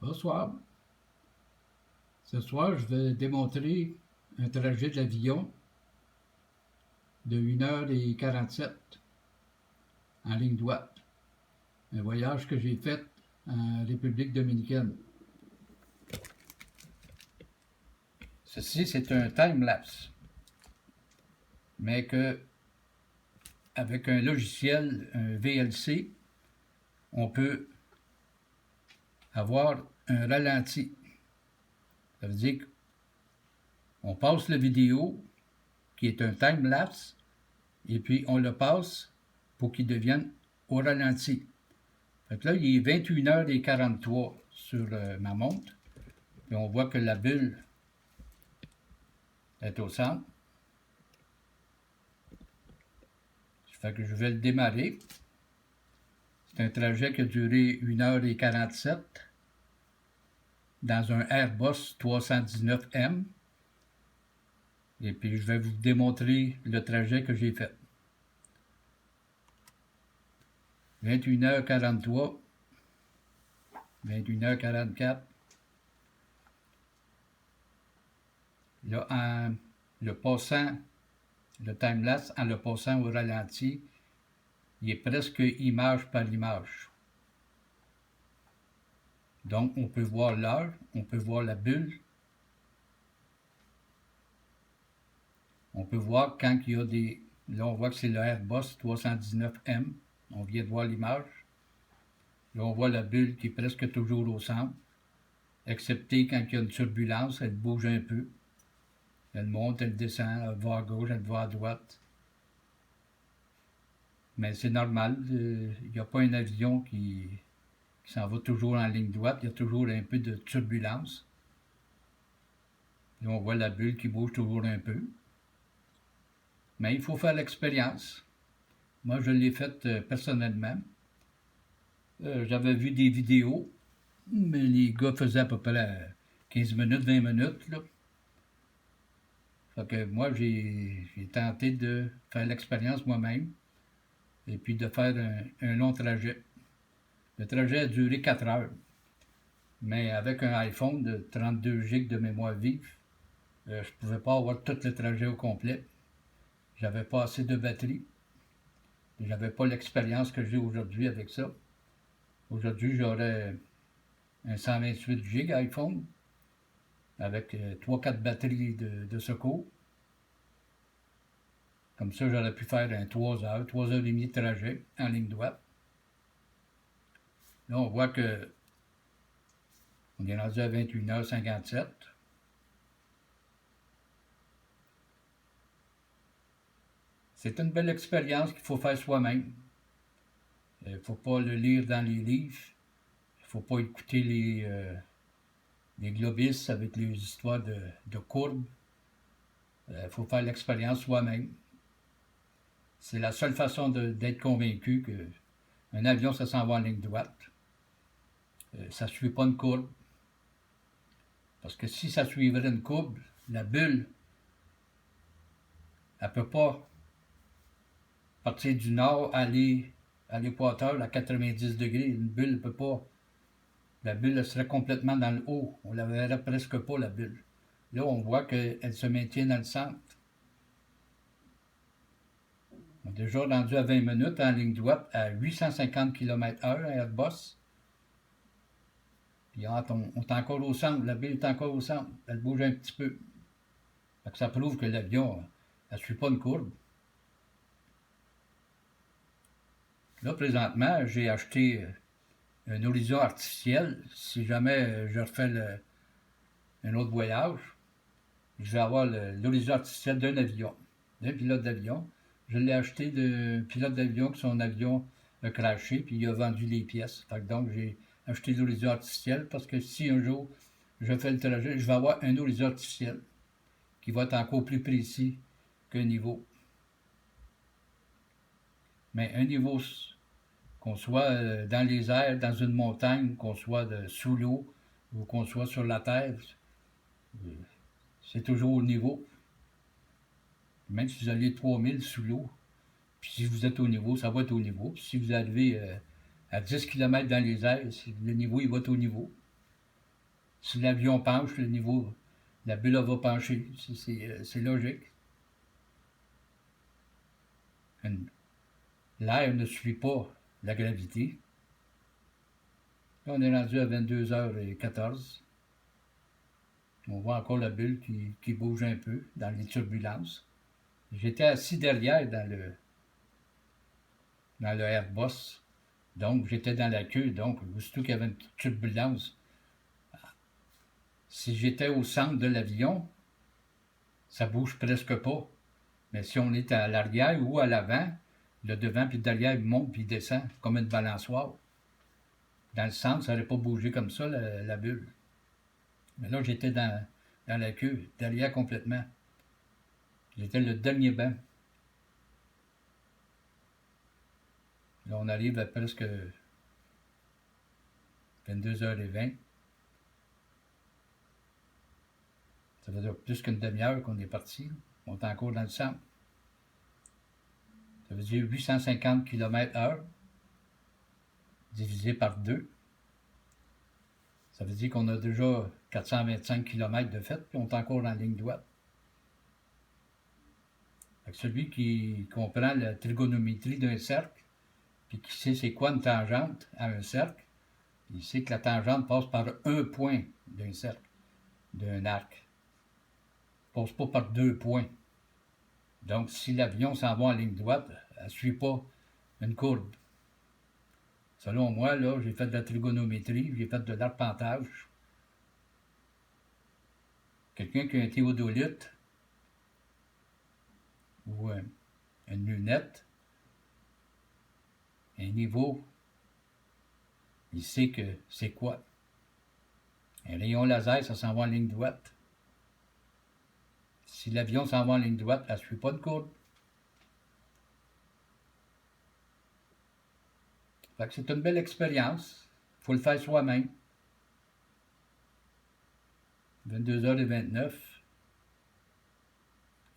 Bonsoir. Ce soir, je vais démontrer un trajet de l'avion de 1h47 en ligne droite. Un voyage que j'ai fait en République dominicaine. Ceci, c'est un time-lapse, mais que avec un logiciel, un VLC, on peut avoir un ralenti. Ça veut dire qu'on passe la vidéo, qui est un time-lapse, et puis on le passe pour qu'il devienne au ralenti. Fait que là, il est 21h43 sur ma montre. Et on voit que la bulle est au centre. Ça fait que je vais le démarrer. C'est un trajet qui a duré 1h47 dans un Airbus 319M. Et puis, je vais vous démontrer le trajet que j'ai fait. 21h43, 21h44. Là, le time-lapse, en le passant au ralenti, il est presque image par image. Donc, on peut voir l'heure, on peut voir la bulle. On peut voir quand il y a des... Là, on voit que c'est le Airbus 319M. On vient de voir l'image. Là, on voit la bulle qui est presque toujours au centre, excepté quand il y a une turbulence, elle bouge un peu. Elle monte, elle descend, elle va à gauche, elle va à droite. Mais c'est normal, il n'y a pas un avion qui s'en va toujours en ligne droite, il y a toujours un peu de turbulence. Là, on voit la bulle qui bouge toujours un peu. Mais il faut faire l'expérience. Moi, je l'ai faite personnellement. J'avais vu des vidéos, mais les gars faisaient à peu près 15 minutes, 20 minutes, là. Fait que moi, j'ai tenté de faire l'expérience moi-même et puis de faire un long trajet. Le trajet a duré 4 heures, mais avec un iPhone de 32 GB de mémoire vive, je ne pouvais pas avoir tout le trajet au complet. J'avais pas assez de batterie. J'avais pas l'expérience que j'ai aujourd'hui avec ça. Aujourd'hui, j'aurais un 128 GB iPhone avec 3-4 batteries de secours. Comme ça, j'aurais pu faire un 3 heures, 3 heures et demie de trajet en ligne droite. Là, on voit que on est rendu à 21h57. C'est une belle expérience qu'il faut faire soi-même. Il ne faut pas le lire dans les livres. Il ne faut pas écouter les globistes avec les histoires de courbes. Il faut faire l'expérience soi-même. C'est la seule façon d'être convaincu qu'un avion, ça s'en va en ligne droite. Ça ne suit pas une courbe. Parce que si ça suivrait une courbe, la bulle, elle ne peut pas partir du nord, aller à l'équateur à 90 degrés. Une bulle ne peut pas. La bulle elle serait complètement dans le haut. On ne la verrait presque pas, la bulle. Là, on voit qu'elle se maintient dans le centre. On est déjà rendu à 20 minutes en ligne droite à 850 km/h à Airbus. Puis on est encore au centre. La bulle est encore au centre. Elle bouge un petit peu. Ça prouve que l'avion ne suit pas une courbe. Là, présentement, j'ai acheté un horizon artificiel. Si jamais je refais un autre voyage, je vais avoir l'horizon artificiel d'un avion, d'un pilote d'avion. Je l'ai acheté d'un pilote d'avion que son avion a crashé, puis il a vendu les pièces. Donc, j'ai acheté l'horizon artificiel parce que si un jour je fais le trajet, je vais avoir un horizon artificiel qui va être encore plus précis qu'un niveau. Mais un niveau, qu'on soit dans les airs, dans une montagne, qu'on soit sous l'eau ou qu'on soit sur la terre, c'est toujours au niveau. Même si vous allez 3000 sous l'eau, puis si vous êtes au niveau, ça va être au niveau. Puis si vous arrivez à 10 km dans les airs, le niveau, il va être au niveau. Si l'avion penche, le niveau, la bulle va pencher. C'est logique. L'air ne suit pas la gravité. Là, on est rendu à 22h14. On voit encore la bulle qui bouge un peu dans les turbulences. J'étais assis derrière dans le Airbus. Donc, j'étais dans la queue. Donc, aussitôt qu'il y avait une petite turbulence, si j'étais au centre de l'avion, ça bouge presque pas. Mais si on est à l'arrière ou à l'avant, le devant puis le derrière monte puis descend comme une balançoire. Dans le centre, ça n'aurait pas bougé comme ça, la bulle. Mais là, j'étais dans la queue, derrière complètement. J'étais le dernier banc. Là, on arrive à presque 22h20. Ça veut dire plus qu'une demi-heure qu'on est parti. On est encore dans le centre. Ça veut dire 850 km/h divisé par 2. Ça veut dire qu'on a déjà 425 km de fait, puis on est encore en ligne droite. Fait que celui qui comprend la trigonométrie d'un cercle, puis qui sait c'est quoi une tangente à un cercle, il sait que la tangente passe par un point d'un cercle, d'un arc. Elle ne passe pas par 2 points. Donc, si l'avion s'en va en ligne droite, elle ne suit pas une courbe. Selon moi, là, j'ai fait de la trigonométrie, j'ai fait de l'arpentage. Quelqu'un qui a un théodolite ou une lunette, un niveau, il sait que c'est quoi. Un rayon laser, ça s'en va en ligne droite. Si l'avion s'en va en ligne droite, elle ne suit pas de courbe. Fait que c'est une belle expérience. Il faut le faire soi-même. 22h29.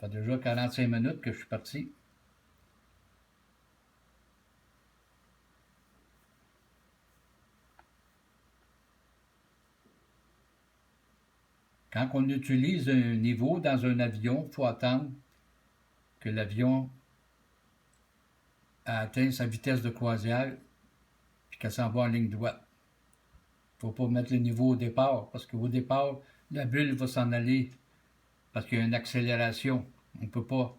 Ça fait déjà 45 minutes que je suis parti. Quand on utilise un niveau dans un avion, il faut attendre que l'avion a atteint sa vitesse de croisière puis qu'elle s'en va en ligne droite. Il ne faut pas mettre le niveau au départ, parce qu'au départ, la bulle va s'en aller parce qu'il y a une accélération. On ne peut pas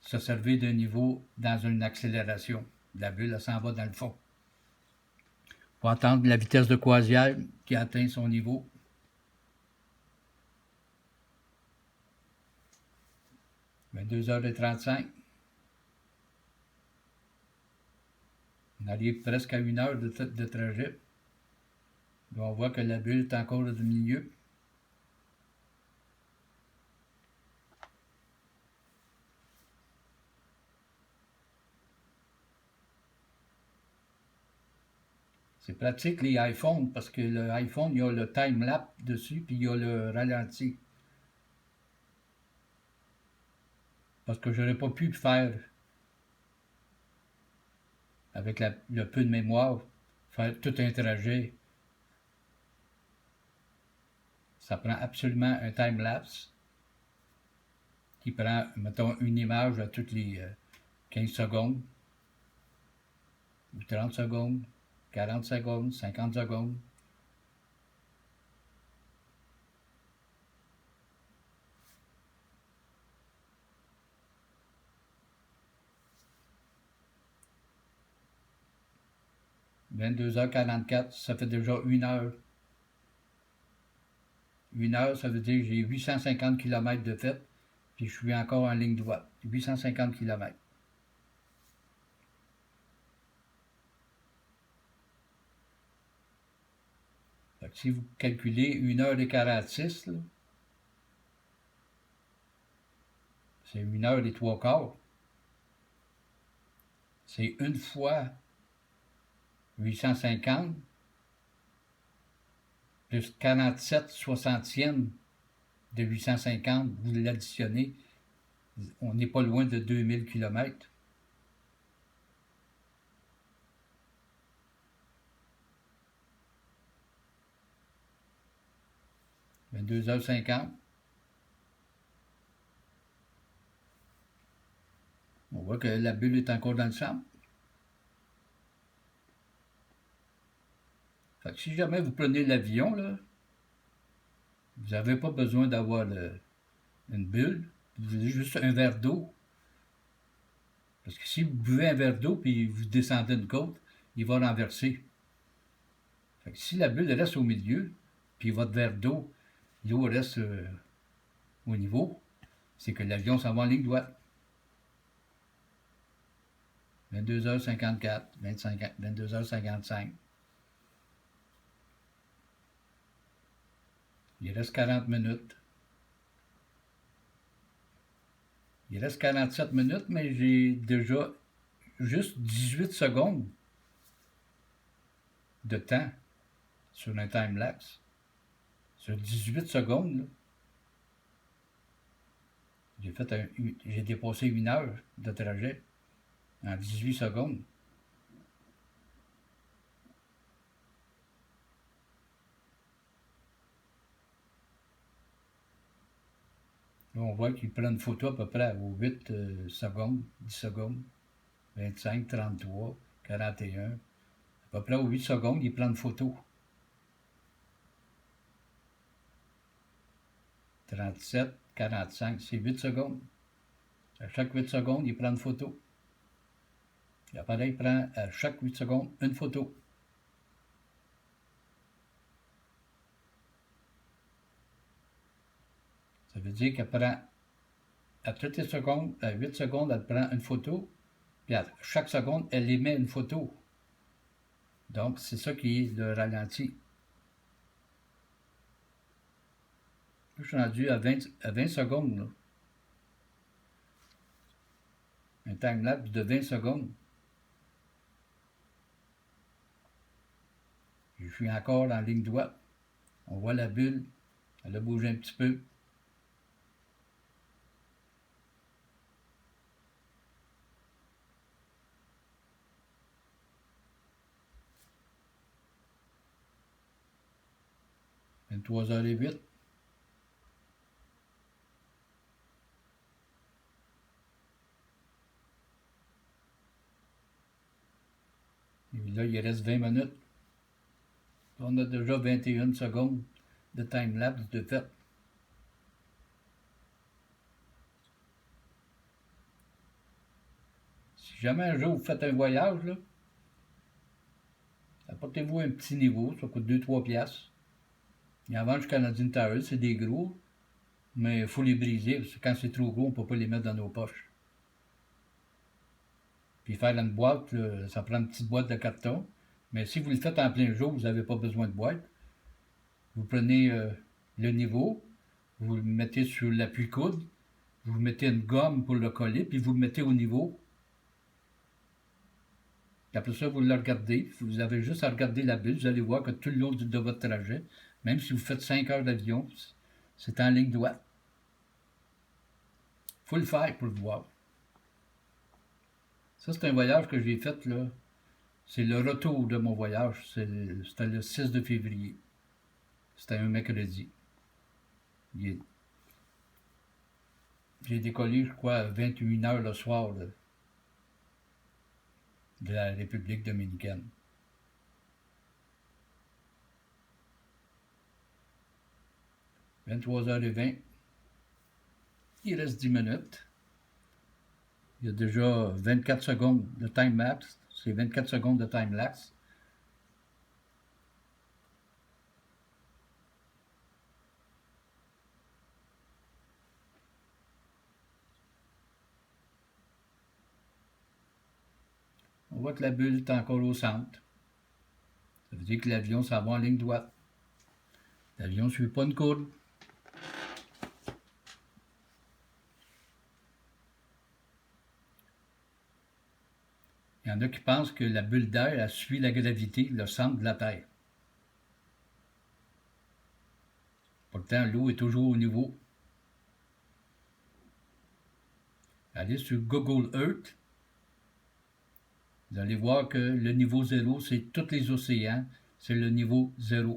se servir d'un niveau dans une accélération. La bulle, elle s'en va dans le fond. Il faut attendre la vitesse de croisière qui a atteint son niveau. Mais 2h35. On arrive presque à 1 heure de trajet. Là, on voit que la bulle est encore du milieu. C'est pratique les iPhones parce que l'iPhone, il y a le time-lapse dessus puis il y a le ralenti. Parce que je n'aurais pas pu le faire avec le peu de mémoire, faire tout un trajet. Ça prend absolument un time-lapse qui prend, mettons, une image à toutes les 15 secondes, ou 30 secondes, 40 secondes, 50 secondes. « 22h44, ça fait déjà 1 heure. 1 heure, ça veut dire que j'ai 850 km de fait, puis je suis encore en ligne droite. 850 km. Fait que si vous calculez 1h46, c'est 1h03. C'est une fois 850 plus 47 soixantièmes de 850, vous l'additionnez, on n'est pas loin de 2000 km. 2h50. On voit que la bulle est encore dans le centre. Fait que si jamais vous prenez l'avion, là, vous n'avez pas besoin d'avoir une bulle. Vous avez juste un verre d'eau. Parce que si vous buvez un verre d'eau puis vous descendez une côte, il va renverser. Fait que si la bulle reste au milieu, puis votre verre d'eau, l'eau reste au niveau, c'est que l'avion s'en va en ligne droite. 22h54, 22h55. Il reste 40 minutes. Il reste 47 minutes, mais j'ai déjà juste 18 secondes de temps sur un time-lapse. Sur 18 secondes, j'ai dépassé 1 heure de trajet en 18 secondes. Là, on voit qu'il prend une photo à peu près aux 8 secondes, 10 secondes, 25, 33, 41. À peu près aux 8 secondes, il prend une photo. 37, 45, c'est 8 secondes. À chaque 8 secondes, il prend une photo. L'appareil prend à chaque 8 secondes une photo. Ça veut dire qu'elle prend à toutes les secondes, à 8 secondes, elle prend une photo, puis à chaque seconde, elle émet une photo. Donc, c'est ça qui est le ralenti. Là, je suis rendu à 20 secondes. Là. Un time-lapse de 20 secondes. Je suis encore en ligne droite. On voit la bulle. Elle a bougé un petit peu. « 23h08. Et là, il reste 20 minutes. On a déjà 21 secondes de time-lapse de fait. Si jamais un jour vous faites un voyage, là, apportez-vous un petit niveau, ça coûte 2-3 piastres. Il en vend chez Canadian Tire, c'est des gros, mais il faut les briser, parce que quand c'est trop gros, on ne peut pas les mettre dans nos poches. Puis faire une boîte, là, ça prend une petite boîte de carton. Mais si vous le faites en plein jour, vous n'avez pas besoin de boîte. Vous prenez le niveau, vous le mettez sur l'appui-coude, vous mettez une gomme pour le coller, puis vous le mettez au niveau. Et après ça, vous le regardez. Vous avez juste à regarder la bulle. Vous allez voir que tout le long de votre trajet, même si vous faites 5 heures d'avion, c'est en ligne droite. Il faut le faire pour le voir. Ça, c'est un voyage que j'ai fait, là. C'est le retour de mon voyage. C'était le 6 de février. C'était un mercredi. J'ai décollé, je crois, à 21h le soir là, de la République dominicaine. « 23h20. Il reste 10 minutes. Il y a déjà 24 secondes de time-lapse. C'est 24 secondes de time-lapse. On voit que la bulle est encore au centre. Ça veut dire que l'avion s'en va en ligne droite. L'avion ne suit pas une courbe. Il y en a qui pensent que la bulle d'air elle suit la gravité, le centre de la Terre. Pourtant, l'eau est toujours au niveau. Allez sur Google Earth. Vous allez voir que le niveau 0, c'est tous les océans. C'est le niveau 0.